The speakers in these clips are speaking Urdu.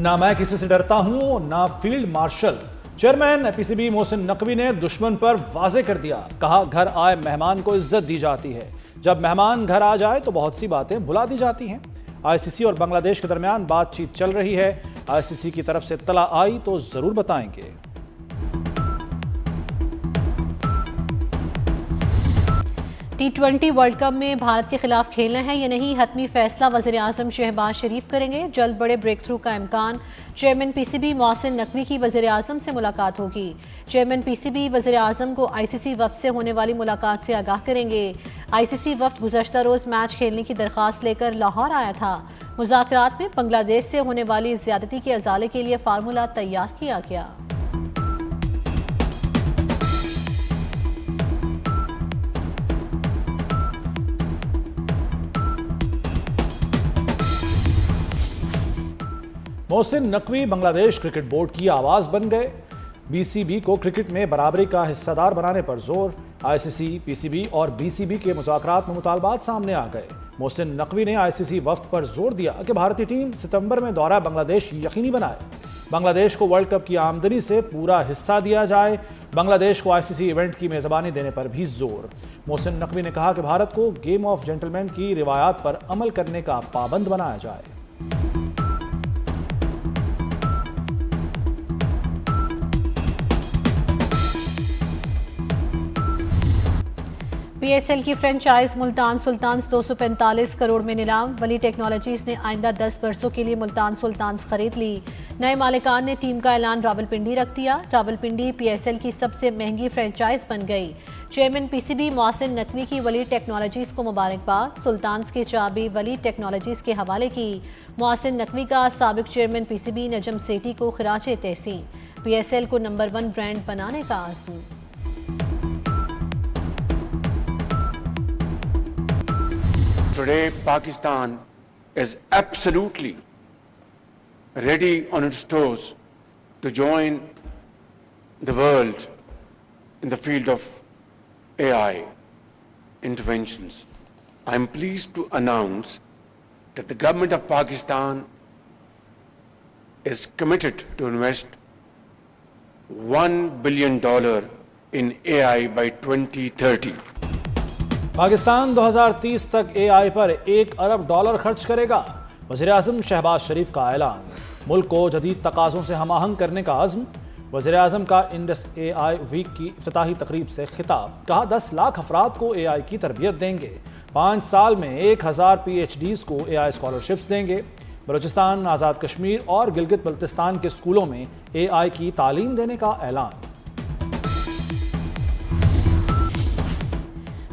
نہ میں کسی سے ڈرتا ہوں نہ field marshal. Chairman P C B Mohsin Naqvi نے دشمن پر واضح کر دیا، کہا گھر آئے مہمان کو عزت دی جاتی ہے، جب مہمان گھر آ جائے تو بہت سی باتیں بھلا دی جاتی ہیں۔ آئی سی سی اور بنگلہ دیش کے درمیان بات چیت چل رہی ہے، آئی سی سی کی طرف سے اطلاع آئی تو ضرور بتائیں گے۔ T20 ورلڈ کپ میں بھارت کے خلاف کھیلنا ہے یا نہیں، حتمی فیصلہ وزیر اعظم شہباز شریف کریں گے۔ جلد بڑے بریک تھرو کا امکان۔ Chairman P C B Mohsin Naqvi کی وزیر اعظم سے ملاقات ہوگی۔ چیئرمین پی سی بی وزیر اعظم کو آئی سی سی وفد سے ہونے والی ملاقات سے آگاہ کریں گے۔ آئی سی سی وفد گزشتہ روز میچ کھیلنے کی درخواست لے کر لاہور آیا تھا۔ مذاکرات میں بنگلہ دیش سے ہونے والی زیادتی کے ازالے کے لیے فارمولہ تیار کیا گیا۔ محسن نقوی بنگلہ دیش کرکٹ بورڈ کی آواز بن گئے، بی سی بی کو کرکٹ میں برابری کا حصہ دار بنانے پر زور۔ آئی سی سی، پی سی بی اور بی سی بی کے مذاکرات میں مطالبات سامنے آ گئے۔ محسن نقوی نے آئی سی سی وفد پر زور دیا کہ بھارتی ٹیم ستمبر میں دورہ بنگلہ دیش یقینی بنائے، بنگلہ دیش کو ورلڈ کپ کی آمدنی سے پورا حصہ دیا جائے، بنگلہ دیش کو آئی سی سی ایونٹ کی میزبانی دینے پر بھی زور۔ محسن نقوی نے کہا کہ بھارت کو گیم آف جنٹلمین کی روایات پر عمل کرنے کا پابند بنایا جائے۔ پی ایس ایل کی فرنچائز ملتان سلطانز 245 کروڑ میں نیلام۔ ولی ٹیکنالوجیز نے آئندہ 10 برسوں کے لیے ملتان سلطانز خرید لی۔ نئے مالکان نے ٹیم کا اعلان راولپنڈی رکھ دیا۔ راولپنڈی پی ایس ایل کی سب سے مہنگی فرنچائز بن گئی۔ Chairman P C B Mohsin Naqvi کی ولی ٹیکنالوجیز کو مبارکباد۔ سلطانز کی چابی ولی ٹیکنالوجیز کے حوالے کی۔ محسن نقوی کا سابق chairman P C be Najam Sethi کو خراج تحسین۔ پی ایس ایل کو نمبر 1 برانڈ بنانے کا عزم۔ Today, Pakistan is absolutely ready on its toes to join the world in the field of AI interventions. I am pleased to announce that the government of Pakistan is committed to invest $1 billion in AI by 2030. Pakistan 2030 تک اے آئی پر $1 ارب خرچ کرے گا، وزیر اعظم شہباز شریف کا اعلان۔ ملک کو جدید تقاضوں سے ہم آہنگ کرنے کا عزم۔ وزیر اعظم کا انڈس اے آئی ویک کی افتتاحی تقریب سے خطاب، کہا 10 لاکھ افراد کو اے آئی کی تربیت دیں گے، 5 سال میں 1000 پی ایچ ڈیز کو اے آئی اسکالرشپس دیں گے۔ بلوچستان، آزاد کشمیر اور گلگت بلتستان کے اسکولوں میں اے آئی کی تعلیم دینے کا اعلان۔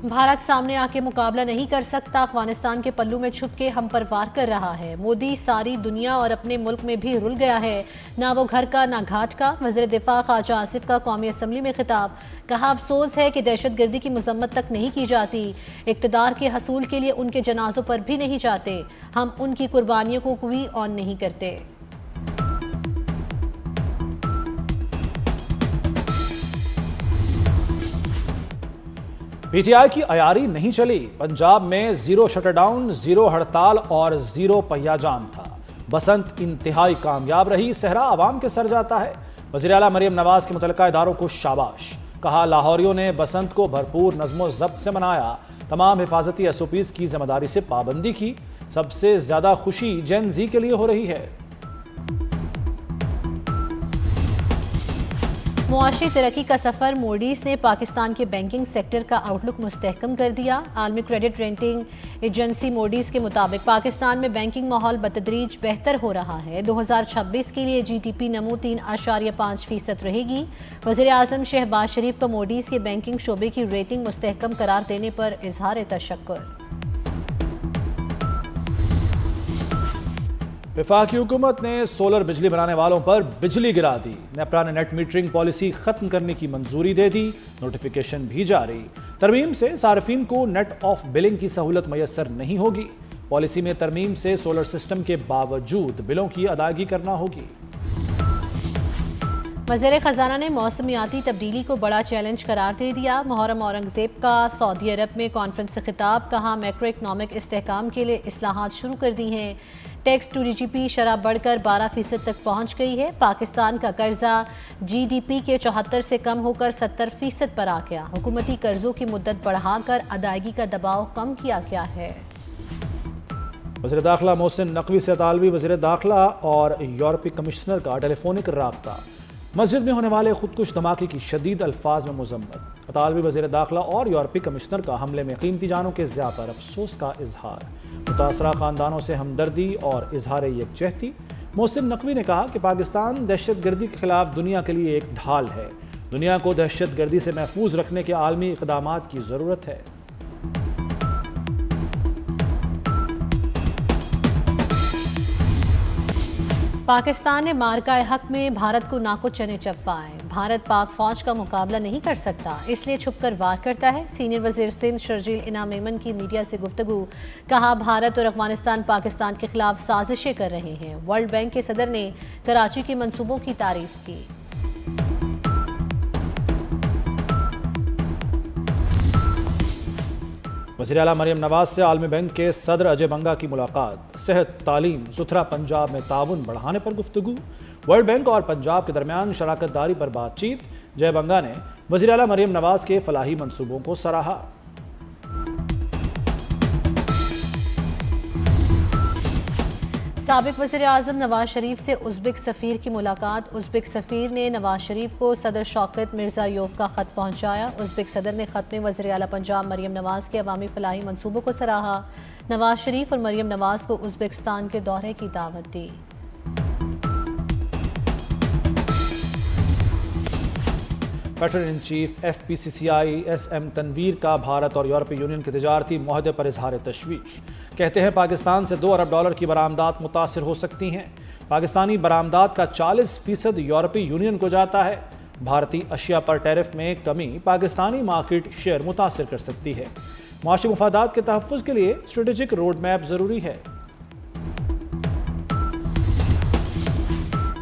بھارت سامنے آ کے مقابلہ نہیں کر سکتا، افغانستان کے پلوں میں چھپ کے ہم پر وار کر رہا ہے۔ مودی ساری دنیا اور اپنے ملک میں بھی رل گیا ہے، نہ وہ گھر کا نہ گھاٹ کا۔ وزیر دفاع خواجہ آصف کا قومی اسمبلی میں خطاب، کہا افسوس ہے کہ دہشت گردی کی مذمت تک نہیں کی جاتی، اقتدار کے حصول کے لیے ان کے جنازوں پر بھی نہیں جاتے، ہم ان کی قربانیوں کو کوئی آن نہیں کرتے۔ پی ٹی آئی کی عیاری نہیں چلی، پنجاب میں 0 شٹر ڈاؤن، 0 ہڑتال اور 0 پہیہ جام تھا۔ بسنت انتہائی کامیاب رہی، صحرا عوام کے سر جاتا ہے۔ وزیر اعلیٰ مریم نواز کے متعلقہ اداروں کو شاباش، کہا لاہوریوں نے بسنت کو بھرپور نظم و ضبط سے منایا، تمام حفاظتی ایس او پیز کی ذمہ داری سے پابندی کی۔ سب سے زیادہ خوشی جین زی کے لیے ہو رہی ہے۔ معاشی ترقی کا سفر، موڈیز نے پاکستان کے بینکنگ سیکٹر کا آؤٹ لک مستحکم کر دیا۔ عالمی کریڈٹ ریٹنگ ایجنسی موڈیز کے مطابق پاکستان میں بینکنگ ماحول بتدریج بہتر ہو رہا ہے۔ 2026 کے لیے جی ڈی پی نمو 3.5% رہے گی۔ وزیر اعظم شہباز شریف کو موڈیز کے بینکنگ شعبے کی ریٹنگ مستحکم قرار دینے پر اظہار تشکر۔ وفاقی حکومت نے سولر بجلی بنانے والوں پر بجلی گرا دی۔ نیپرا نے نیٹ میٹرنگ پالیسی ختم کرنے کی منظوری دے دی، نوٹیفیکیشن بھی جاری۔ ترمیم سے صارفین کو نیٹ آف بلنگ کی سہولت میسر نہیں ہوگی۔ پالیسی میں ترمیم سے سولر سسٹم کے باوجود بلوں کی ادائیگی کرنا ہوگی۔ وزیر خزانہ نے موسمیاتی تبدیلی کو بڑا چیلنج قرار دے دیا۔ محرم اورنگزیب کا سعودی عرب میں کانفرنس سے خطاب، کہا میکرو اکنامک استحکام کے لیے اصلاحات شروع کر دی ہیں۔ ٹیکس ٹو ڈی جی پی شرح بڑھ کر 12% تک پہنچ گئی ہے۔ پاکستان کا قرضہ جی ڈی پی کے 74 سے کم ہو کر 70% پر آ گیا۔ حکومتی قرضوں کی مدت بڑھا کر ادائیگی کا دباؤ کم کیا گیا ہے۔ وزیر داخلہ محسن نقوی سے اطالوی وزیر داخلہ اور یورپی کمشنر کا ٹیلی فونک رابطہ۔ مسجد میں ہونے والے خودکش دھماکے کی شدید الفاظ میں مذمت۔ اطالوی وزیر داخلہ اور یورپی کمشنر کا حملے میں قیمتی جانوں کے ضیاع پر افسوس کا اظہار۔ متاثرہ خاندانوں سے ہمدردی اور اظہار یکجہتی۔ محسن نقوی نے کہا کہ پاکستان دہشت گردی کے خلاف دنیا کے لیے ایک ڈھال ہے۔ دنیا کو دہشت گردی سے محفوظ رکھنے کے عالمی اقدامات کی ضرورت ہے۔ پاکستان نے مارکہ حق میں بھارت کو ناکو چنے چپوائے۔ بھارت پاک فوج کا مقابلہ نہیں کر سکتا، اس لیے چھپ کر وار کرتا ہے۔ سینئر وزیر سندھ شرجیل انعام میمن کی میڈیا سے گفتگو، کہا بھارت اور افغانستان پاکستان کے خلاف سازشیں کر رہے ہیں۔ ورلڈ بینک کے صدر نے کراچی کے منصوبوں کی تعریف کی۔ وزیر اعلیٰ مریم نواز سے عالمی بینک کے صدر اجے بنگا کی ملاقات۔ صحت، تعلیم، ستھرا پنجاب میں تعاون بڑھانے پر گفتگو۔ ورلڈ بینک اور پنجاب کے درمیان شراکت داری پر بات چیت۔ جے بنگا نے وزیر اعلیٰ مریم نواز کے فلاحی منصوبوں کو سراہا۔ سابق وزیر اعظم نواز شریف سے ازبک سفیر کی ملاقات۔ ازبک سفیر نے نواز شریف کو صدر شوکت مرزائیوف کا خط پہنچایا۔ ازبک صدر نے خط میں وزیر اعلیٰ پنجاب مریم نواز کے عوامی فلاحی منصوبوں کو سراہا۔ نواز شریف اور مریم نواز کو ازبکستان کے دورے کی دعوت دی۔ Patron in chief F P C C I S M Tanveer کا بھارت اور یورپی یونین کے تجارتی معاہدے پر اظہار تشویش۔ کہتے ہیں پاکستان سے $2 ارب کی برآمدات متاثر ہو سکتی ہیں۔ پاکستانی برآمدات کا 40% یورپی یونین کو جاتا ہے۔ بھارتی اشیاء پر ٹیرف میں کمی پاکستانی مارکیٹ شیئر متاثر کر سکتی ہے۔ معاشی مفادات کے تحفظ کے لیے اسٹریٹجک روڈ میپ ضروری ہے۔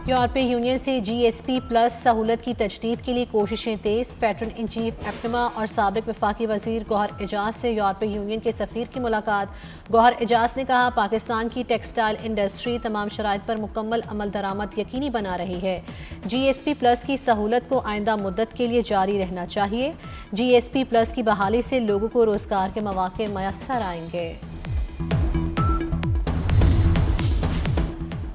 یورپی یونین سے جی ایس پی پلس سہولت کی تجدید کے لیے کوششیں تیز۔ پیٹرن ان چیف ایپٹما اور سابق وفاقی وزیر گوہر اعجاز سے یورپی یونین کے سفیر کی ملاقات۔ گوہر اعجاز نے کہا پاکستان کی ٹیکسٹائل انڈسٹری تمام شرائط پر مکمل عمل درآمد یقینی بنا رہی ہے۔ جی ایس پی پلس کی سہولت کو آئندہ مدت کے لیے جاری رہنا چاہیے۔ جی ایس پی پلس کی بحالی سے لوگوں کو روزگار کے مواقع میسر آئیں گے۔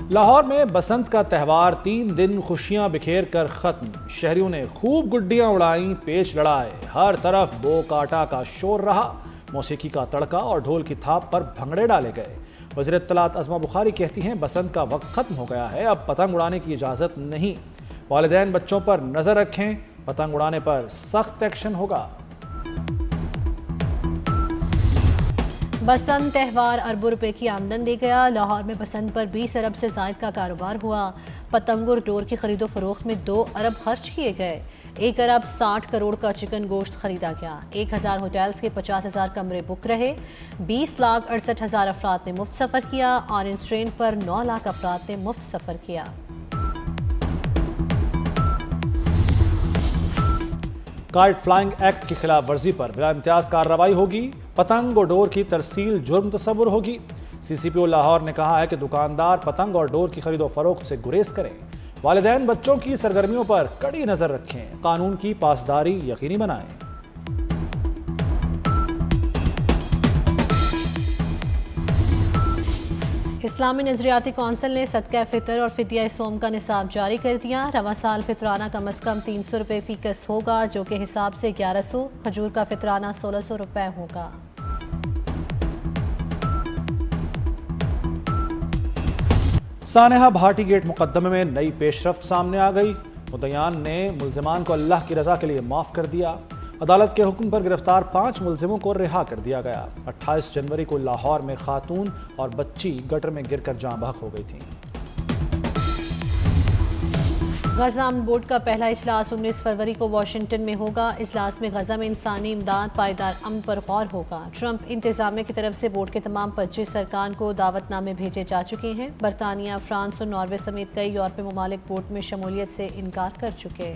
لاہور میں بسنت کا تہوار 3 دن خوشیاں بکھیر کر ختم۔ شہریوں نے خوب گڈیاں اڑائیں، پیچ لڑائے، ہر طرف بو کاٹا کا شور رہا۔ موسیقی کا تڑکا اور ڈھول کی تھاپ پر بھنگڑے ڈالے گئے۔ وزیر اطلاعات عظمہ بخاری کہتی ہیں بسنت کا وقت ختم ہو گیا ہے، اب پتنگ اڑانے کی اجازت نہیں۔ والدین بچوں پر نظر رکھیں، پتنگ اڑانے پر سخت ایکشن ہوگا۔ بسنت تہوار اربوں روپے کی آمدن دے گیا۔ لاہور میں بسنت پر 20 ارب سے زائد کا کاروبار ہوا۔ پتنگ اور ڈور کی خرید و فروخت میں 2 ارب خرچ کیے گئے۔ 1 ارب 60 کروڑ کا چکن گوشت خریدا گیا۔ 1000 ہوٹلز کے 50,000 کمرے بک رہے۔ 20,68,000 افراد نے مفت سفر کیا۔ آرنج ٹرین پر 9 لاکھ افراد نے مفت سفر کیا۔ کائٹ فلائنگ ایکٹ کی خلاف ورزی پر بلا امتیاز کارروائی ہوگی۔ پتنگ اور ڈور کی ترسیل جرم تصور ہوگی۔ سی سی پی او لاہور نے کہا ہے کہ دکاندار پتنگ اور ڈور کی خرید و فروخت سے گریز کریں۔ والدین بچوں کی سرگرمیوں پر کڑی نظر رکھیں، قانون کی پاسداری یقینی بنائیں۔ اسلامی نظریاتی کونسل نے صدقہ فطر اور فدیہ صوم کا نصاب جاری کر دیا۔ رواں سال فطرانہ کم از کم 300 روپے فی کس ہوگا، جو کہ حساب سے 1100۔ کھجور کا فطرانہ 1600 روپے ہوگا۔ سانحہ بھاٹی گیٹ مقدمے میں نئی پیش رفت سامنے آ گئی۔ مدعیان نے ملزمان کو اللہ کی رضا کے لیے معاف کر دیا۔ عدالت کے حکم پر گرفتار 5 ملزموں کو رہا کر دیا گیا۔ 28 جنوری کو لاہور میں خاتون اور بچی گٹر میں گر کر جاں بحق ہو گئی تھیں۔ غزہ امن بورڈ کا پہلا اجلاس 19 فروری کو واشنگٹن میں ہوگا۔ اجلاس میں غزہ میں انسانی امداد، پائیدار امن پر غور ہوگا۔ ٹرمپ انتظامیہ کی طرف سے بورڈ کے تمام 25 ارکان کو دعوت نامے بھیجے جا چکے ہیں۔ برطانیہ، فرانس اور ناروے سمیت کئی یورپی ممالک بورڈ میں شمولیت سے انکار کر چکے۔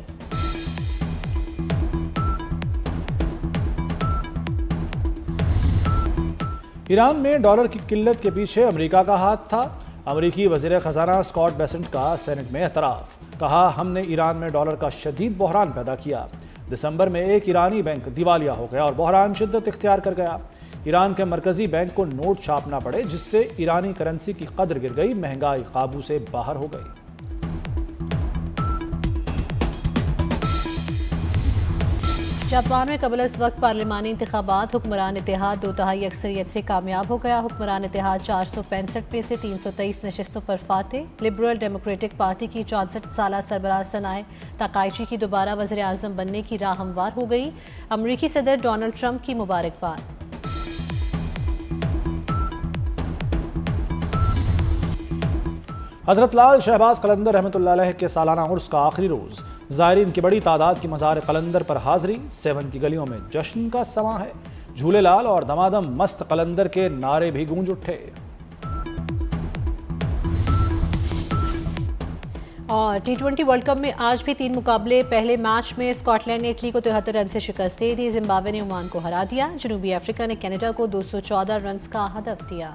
ایران میں ڈالر کی قلت کے پیچھے امریکہ کا ہاتھ تھا۔ امریکی وزیر خزانہ اسکاٹ بیسنٹ کا سینٹ میں اعتراف، کہا ہم نے ایران میں ڈالر کا شدید بحران پیدا کیا۔ دسمبر میں ایک ایرانی بینک دیوالیہ ہو گیا اور بحران شدت اختیار کر گیا۔ ایران کے مرکزی بینک کو نوٹ چھاپنا پڑے، جس سے ایرانی کرنسی کی قدر گر گئی، مہنگائی قابو سے باہر ہو گئی۔ جاپان میں قبل از وقت پارلیمانی انتخابات، حکمران اتحاد 2/3 اکثریت سے کامیاب ہو گیا۔ حکمران اتحاد 465 میں سے 323 نشستوں پر فاتح۔ لبرل ڈیموکریٹک پارٹی کی 64 سالہ سربراہ سنائے تاکائچی کی دوبارہ وزیر اعظم بننے کی راہ ہموار ہو گئی۔ امریکی صدر ڈونلڈ ٹرمپ کی مبارکباد۔ حضرت لال شہباز قلندر رحمۃ اللہ علیہ کے سالانہ عرس کا آخری روز، زائرین کی بڑی تعداد کی مزار قلندر پر حاضری۔ 7 کی گلیوں میں جشن کا سماں ہے، جھولے لال اور دمادم مست قلندر کے نعرے بھی گونج اٹھے۔ اور T20 ورلڈ کپ میں آج بھی 3 مقابلے۔ پہلے میچ میں اسکاٹ لینڈ نے اٹلی کو 73 رن سے شکست دے دی۔ زمبابوے نے عمان کو ہرا دیا۔ جنوبی افریقہ نے کینیڈا کو 214 رنز کا ہدف دیا۔